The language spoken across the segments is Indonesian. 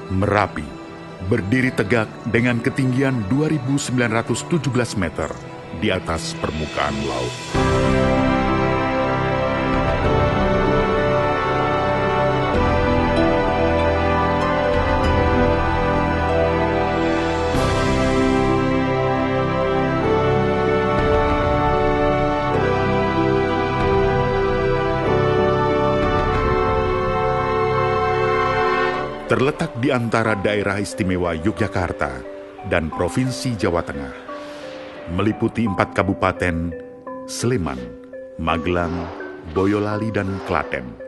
Merapi berdiri tegak dengan ketinggian 2.917 meter di atas permukaan laut. Terletak di antara daerah istimewa Yogyakarta dan Provinsi Jawa Tengah, meliputi 4 kabupaten, Sleman, Magelang, Boyolali, dan Klaten.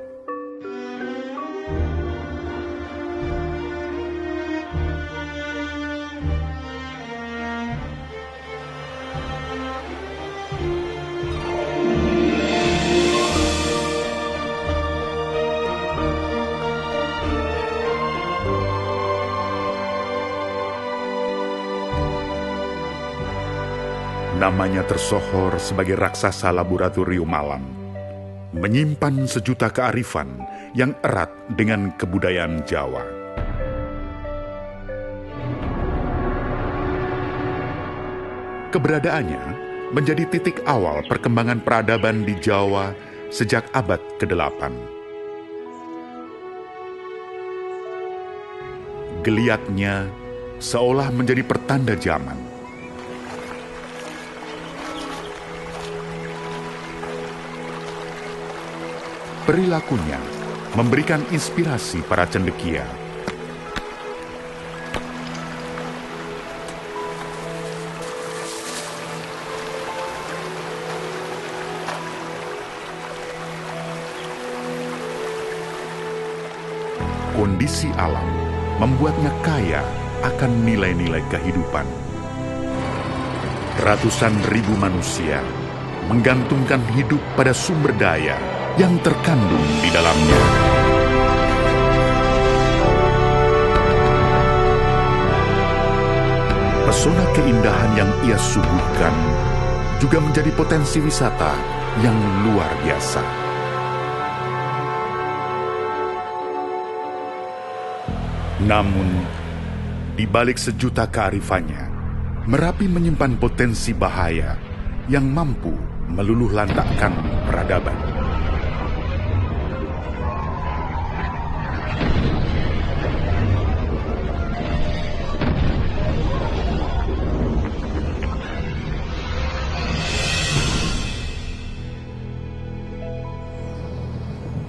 Namanya tersohor sebagai raksasa laboratorium alam, menyimpan sejuta kearifan yang erat dengan kebudayaan Jawa. Keberadaannya menjadi titik awal perkembangan peradaban di Jawa sejak abad ke-8. Geliatnya seolah menjadi pertanda zaman. Perilakunya memberikan inspirasi para cendekia. Kondisi alam membuatnya kaya akan nilai-nilai kehidupan. Ratusan ribu manusia menggantungkan hidup pada sumber daya yang terkandung di dalamnya. Pesona keindahan yang ia suguhkan juga menjadi potensi wisata yang luar biasa. Namun, di balik sejuta kearifannya, Merapi menyimpan potensi bahaya yang mampu meluluh lantakkan peradaban.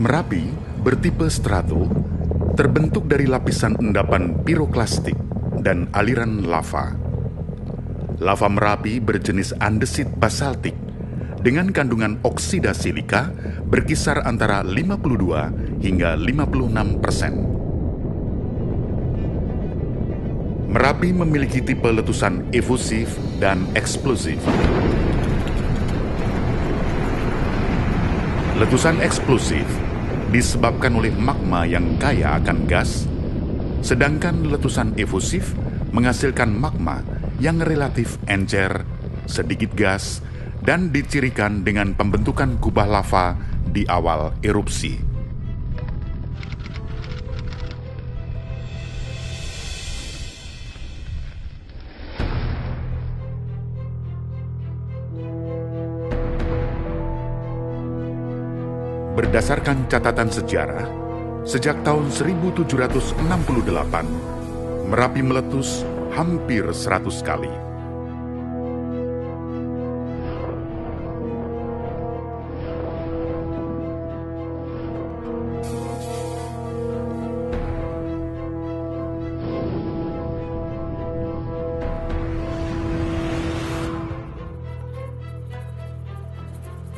Merapi bertipe strato, terbentuk dari lapisan endapan piroklastik dan aliran lava. Lava Merapi berjenis andesit basaltik dengan kandungan oksida silika berkisar antara 52 hingga 56%. Merapi memiliki tipe letusan efusif dan eksplosif. Letusan eksplosif disebabkan oleh magma yang kaya akan gas, sedangkan letusan efusif menghasilkan magma yang relatif encer, sedikit gas, dan dicirikan dengan pembentukan kubah lava di awal erupsi. Berdasarkan catatan sejarah, sejak tahun 1768, Merapi meletus hampir 100 kali.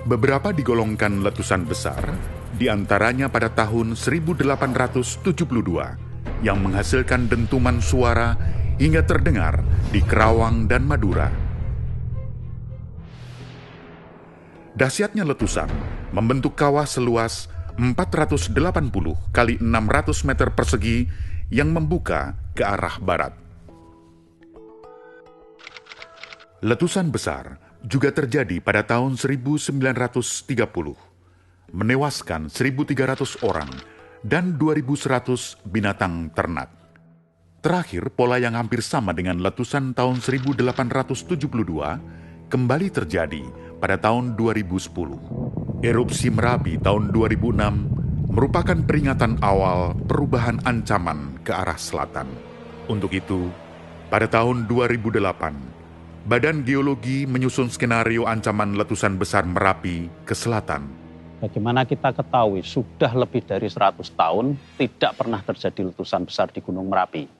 Beberapa digolongkan letusan besar, diantaranya pada tahun 1872, yang menghasilkan dentuman suara hingga terdengar di Kerawang dan Madura. Dahsyatnya letusan membentuk kawah seluas 480 kali 600 meter persegi yang membuka ke arah barat. Letusan besar juga terjadi pada tahun 1930, menewaskan 1.300 orang dan 2.100 binatang ternak. Terakhir, pola yang hampir sama dengan letusan tahun 1872 kembali terjadi pada tahun 2010. Erupsi Merapi tahun 2006 merupakan peringatan awal perubahan ancaman ke arah selatan. Untuk itu, pada tahun 2008, Badan Geologi menyusun skenario ancaman letusan besar Merapi ke selatan. Bagaimana kita ketahui sudah lebih dari 100 tahun tidak pernah terjadi letusan besar di Gunung Merapi.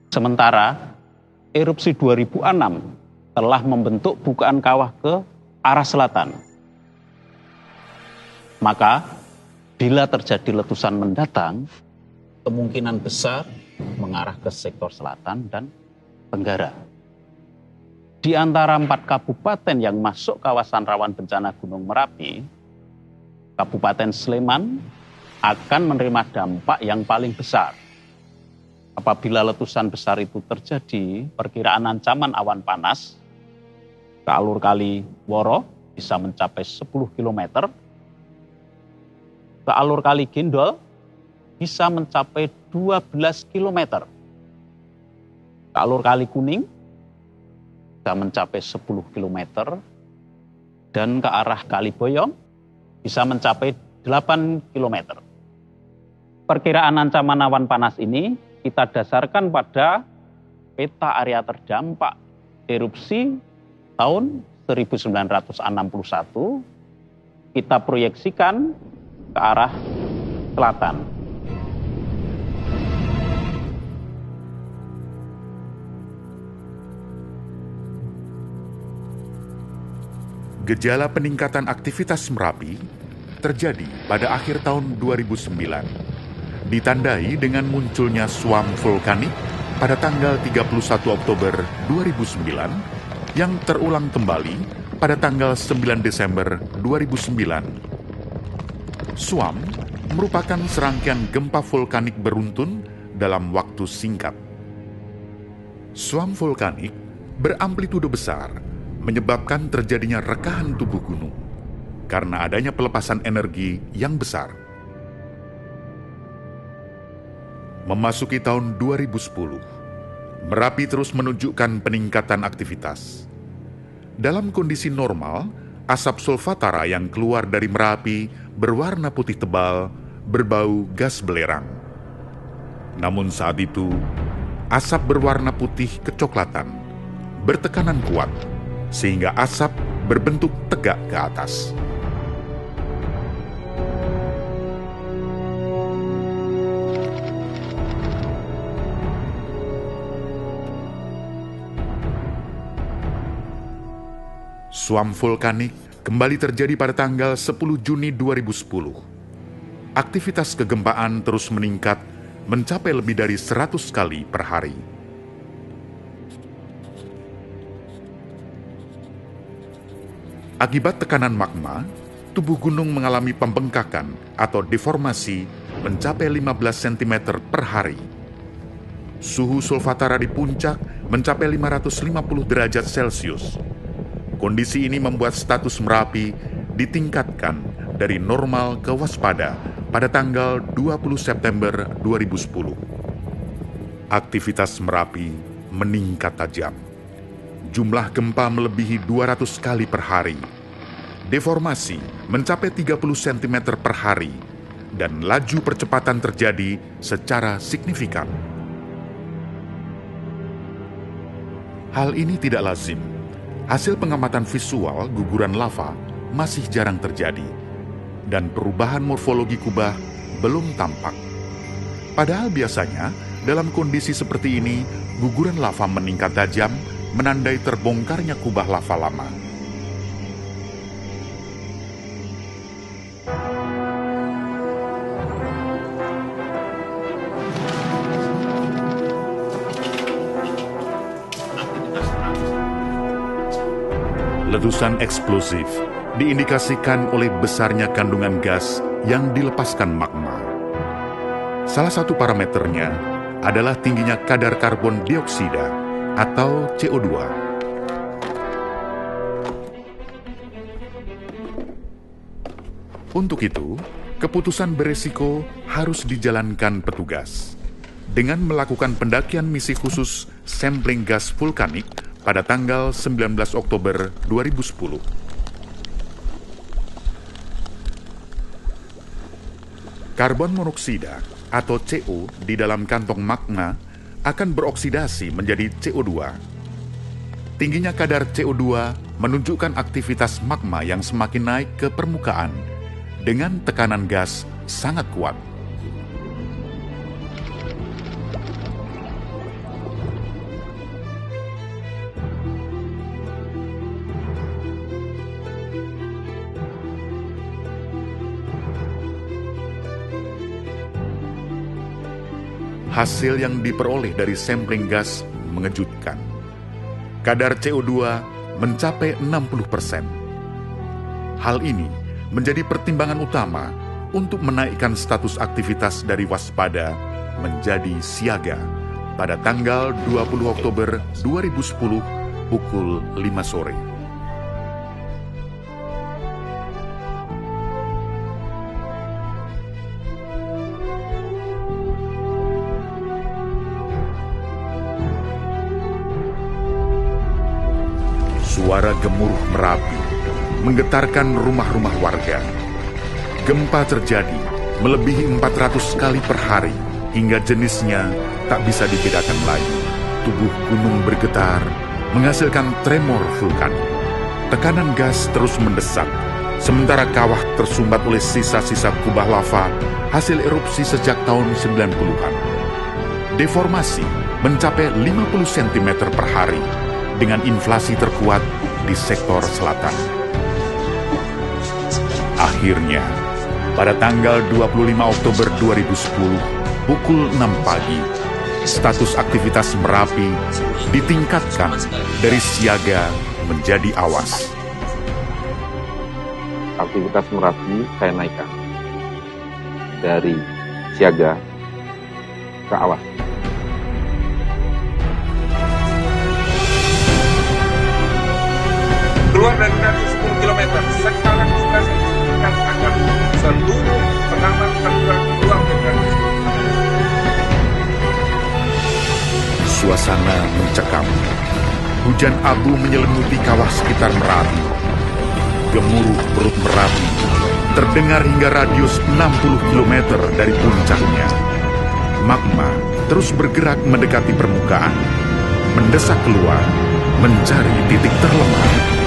Sementara erupsi 2006 telah membentuk bukaan kawah ke arah selatan. Maka bila terjadi letusan mendatang, kemungkinan besar mengarah ke sektor selatan dan tenggara. Di antara 4 kabupaten yang masuk kawasan rawan bencana Gunung Merapi, Kabupaten Sleman akan menerima dampak yang paling besar. Apabila letusan besar itu terjadi, perkiraan ancaman awan panas ke alur kali Woro bisa mencapai 10 km, ke alur kali Gendol bisa mencapai 12 km, ke alur kali Kuning bisa mencapai 10 km, dan ke arah Kali Boyong bisa mencapai 8 km. Perkiraan ancaman awan panas ini kita dasarkan pada peta area terdampak erupsi tahun 1961, kita proyeksikan ke arah selatan. Gejala peningkatan aktivitas Merapi terjadi pada akhir tahun 2009, ditandai dengan munculnya suam vulkanik pada tanggal 31 Oktober 2009 yang terulang kembali pada tanggal 9 Desember 2009. Suam merupakan serangkaian gempa vulkanik beruntun dalam waktu singkat. Suam vulkanik beramplitude besar menyebabkan terjadinya rekahan tubuh gunung karena adanya pelepasan energi yang besar. Memasuki tahun 2010, Merapi terus menunjukkan peningkatan aktivitas. Dalam kondisi normal, asap sulfatara yang keluar dari Merapi berwarna putih tebal, berbau gas belerang. Namun saat itu, asap berwarna putih kecoklatan, bertekanan kuat, sehingga asap berbentuk tegak ke atas. Suam vulkanik kembali terjadi pada tanggal 10 Juni 2010. Aktivitas kegempaan terus meningkat mencapai lebih dari 100 kali per hari. Akibat tekanan magma, tubuh gunung mengalami pembengkakan atau deformasi mencapai 15 cm per hari. Suhu sulfatara di puncak mencapai 550 derajat Celcius. Kondisi ini membuat status Merapi ditingkatkan dari normal ke waspada pada tanggal 20 September 2010. Aktivitas Merapi meningkat tajam. Jumlah gempa melebihi 200 kali per hari. Deformasi mencapai 30 cm per hari dan laju percepatan terjadi secara signifikan. Hal ini tidak lazim. Hasil pengamatan visual guguran lava masih jarang terjadi, dan perubahan morfologi kubah belum tampak. Padahal biasanya, dalam kondisi seperti ini, guguran lava meningkat tajam, menandai terbongkarnya kubah lava lama. Letusan eksplosif diindikasikan oleh besarnya kandungan gas yang dilepaskan magma. Salah satu parameternya adalah tingginya kadar karbon dioksida atau CO2. Untuk itu, keputusan beresiko harus dijalankan petugas. dengan melakukan pendakian misi khusus sampling gas vulkanik pada tanggal 19 Oktober 2010. Karbon monoksida atau CO di dalam kantong magma akan beroksidasi menjadi CO2. Tingginya kadar CO2 menunjukkan aktivitas magma yang semakin naik ke permukaan dengan tekanan gas sangat kuat. Hasil yang diperoleh dari sampling gas mengejutkan. Kadar CO2 mencapai 60%. Hal ini menjadi pertimbangan utama untuk menaikkan status aktivitas dari waspada menjadi siaga pada tanggal 20 Oktober 2010 pukul 5 sore. Suara gemuruh Merapi menggetarkan rumah-rumah warga. Gempa terjadi melebihi 400 kali per hari hingga jenisnya tak bisa dibedakan lagi. Tubuh gunung bergetar, menghasilkan tremor vulkanik. Tekanan gas terus mendesak, sementara kawah tersumbat oleh sisa-sisa kubah lava hasil erupsi sejak tahun 90-an. Deformasi mencapai 50 cm per hari, dengan inflasi terkuat di sektor selatan. Akhirnya, pada tanggal 25 Oktober 2010, pukul 6 pagi, status aktivitas Merapi ditingkatkan dari siaga menjadi awas. Aktivitas Merapi saya naikkan dari siaga ke awas. Keluar dari radius 10 km, sekarang sudah diinstruksikan agar seluruh pengaman terbuat keluar dari radius 10 km. Suasana mencekam. Hujan abu menyelimuti kawah sekitar Merapi. Gemuruh perut Merapi terdengar hingga radius 60 km dari puncaknya. Magma terus bergerak mendekati permukaan, mendesak keluar, mencari titik terlemah.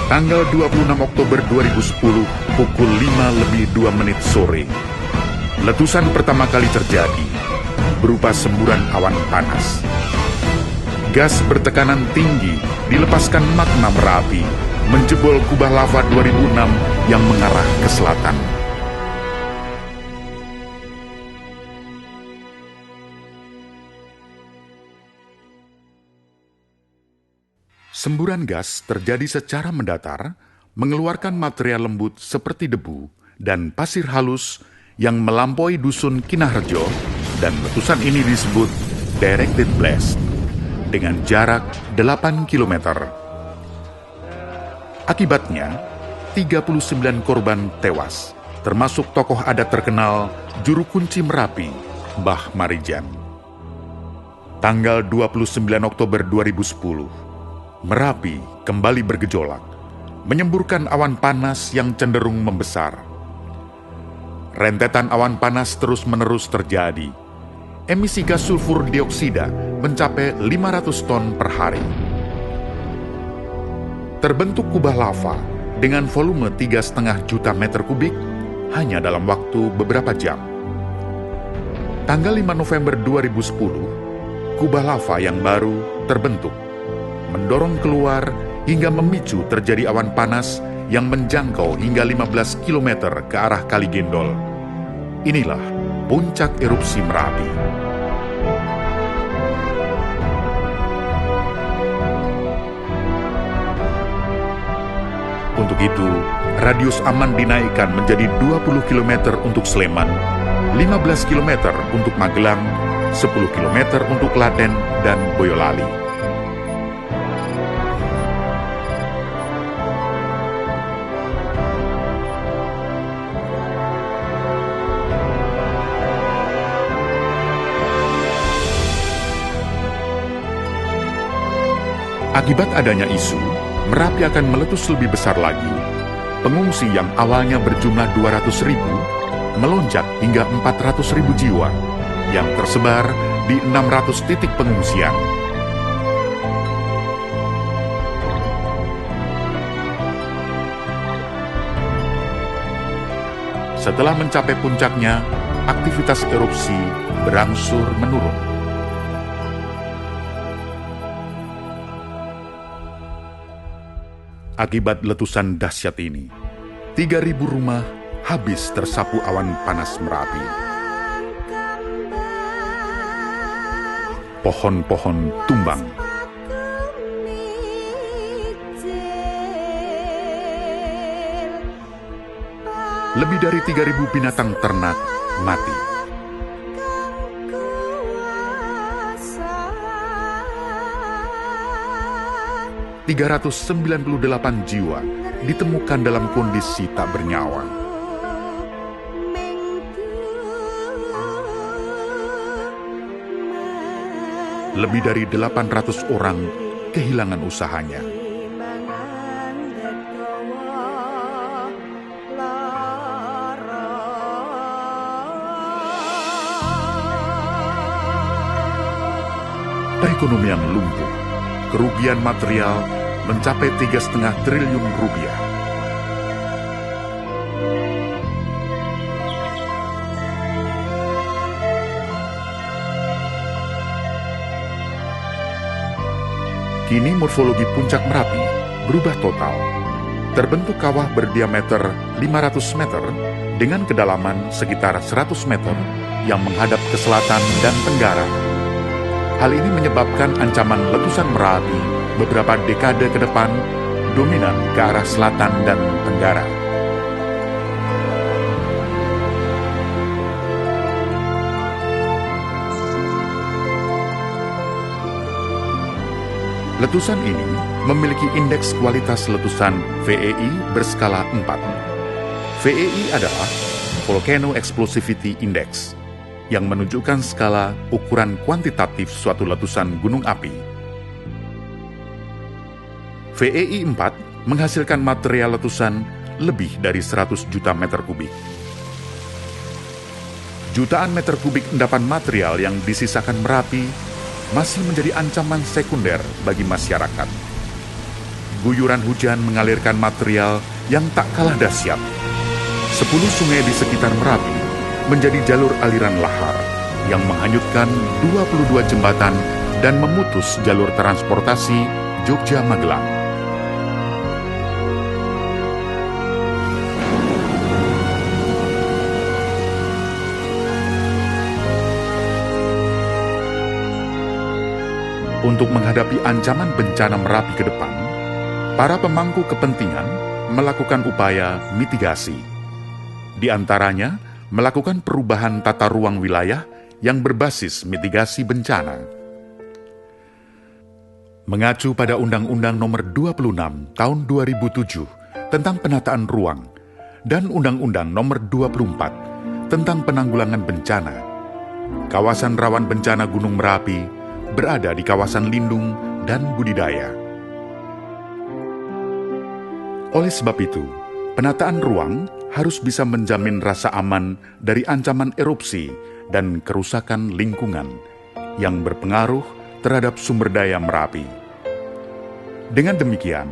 Tanggal 26 Oktober 2010 pukul 5:02 sore, letusan pertama kali terjadi berupa semburan awan panas. Gas bertekanan tinggi dilepaskan magma Merapi menjebol kubah lava 2006 yang mengarah ke selatan. Semburan gas terjadi secara mendatar, mengeluarkan material lembut seperti debu dan pasir halus yang melampaui dusun Kinaharjo, dan letusan ini disebut directed blast dengan jarak 8 km. Akibatnya, 39 korban tewas, termasuk tokoh adat terkenal juru kunci Merapi, Mbah Marijan. Tanggal 29 Oktober 2010, Merapi kembali bergejolak, menyemburkan awan panas yang cenderung membesar. Rentetan awan panas terus-menerus terjadi. Emisi gas sulfur dioksida mencapai 500 ton per hari. Terbentuk kubah lava dengan volume 3,5 juta meter kubik hanya dalam waktu beberapa jam. Tanggal 5 November 2010, kubah lava yang baru terbentuk, mendorong keluar hingga memicu terjadi awan panas yang menjangkau hingga 15 km ke arah Kali Gendol. Inilah puncak erupsi Merapi. Untuk itu, radius aman dinaikkan menjadi 20 km untuk Sleman, 15 km untuk Magelang, 10 km untuk Klaten dan Boyolali. Akibat adanya isu, Merapi akan meletus lebih besar lagi. Pengungsi yang awalnya berjumlah 200.000 melonjak hingga 400.000 jiwa yang tersebar di 600 titik pengungsian. Setelah mencapai puncaknya, aktivitas erupsi berangsur menurun. Akibat letusan dahsyat ini, 3.000 rumah habis tersapu awan panas Merapi. Pohon-pohon tumbang. Lebih dari 3.000 binatang ternak mati. ...398 jiwa ditemukan dalam kondisi tak bernyawa. Lebih dari 800 orang kehilangan usahanya. Perekonomian lumpuh. Kerugian material mencapai 3,5 triliun rupiah. Kini morfologi puncak Merapi berubah total. Terbentuk kawah berdiameter 500 meter dengan kedalaman sekitar 100 meter yang menghadap ke selatan dan tenggara. Hal ini menyebabkan ancaman letusan Merapi beberapa dekade ke depan dominan ke arah selatan dan tenggara. Letusan ini memiliki indeks kualitas letusan VEI berskala 4. VEI adalah Volcano Explosivity Index, yang menunjukkan skala ukuran kuantitatif suatu letusan gunung api. VEI 4 menghasilkan material letusan lebih dari 100 juta meter kubik. Jutaan meter kubik endapan material yang disisakan Merapi masih menjadi ancaman sekunder bagi masyarakat. Guyuran hujan mengalirkan material yang tak kalah dahsyat. 10 sungai di sekitar Merapi menjadi jalur aliran lahar yang menghanyutkan 22 jembatan dan memutus jalur transportasi Jogja-Magelang. Untuk menghadapi ancaman bencana Merapi ke depan, para pemangku kepentingan melakukan upaya mitigasi. Di antaranya, melakukan perubahan tata ruang wilayah yang berbasis mitigasi bencana. Mengacu pada Undang-Undang Nomor 26 Tahun 2007 tentang penataan ruang dan Undang-Undang Nomor 24 tentang penanggulangan bencana, kawasan rawan bencana Gunung Merapi berada di kawasan lindung dan budidaya. Oleh sebab itu, penataan ruang harus bisa menjamin rasa aman dari ancaman erupsi dan kerusakan lingkungan yang berpengaruh terhadap sumber daya Merapi. Dengan demikian,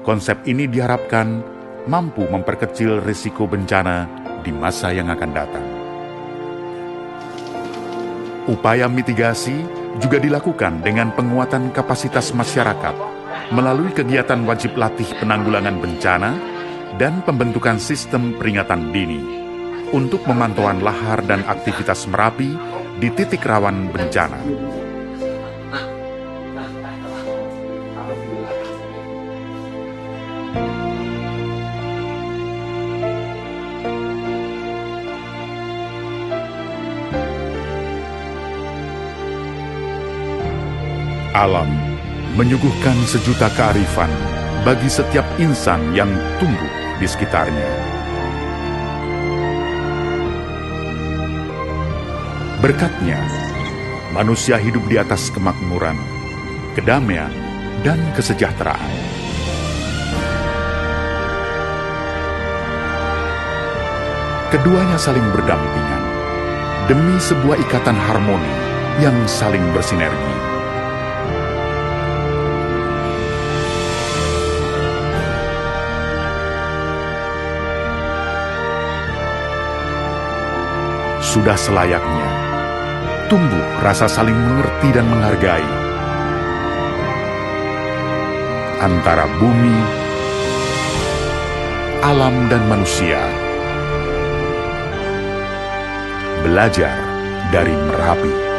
konsep ini diharapkan mampu memperkecil risiko bencana di masa yang akan datang. Upaya mitigasi juga dilakukan dengan penguatan kapasitas masyarakat melalui kegiatan wajib latih penanggulangan bencana dan pembentukan sistem peringatan dini untuk pemantauan lahar dan aktivitas Merapi di titik rawan bencana. Alam menyuguhkan sejuta kearifan bagi setiap insan yang tumbuh di sekitarnya. Berkatnya, manusia hidup di atas kemakmuran, kedamaian, dan kesejahteraan. Keduanya saling berdampingan demi sebuah ikatan harmoni yang saling bersinergi. Sudah selayaknya tumbuh rasa saling mengerti dan menghargai antara bumi, alam, dan manusia. Belajar dari Merapi.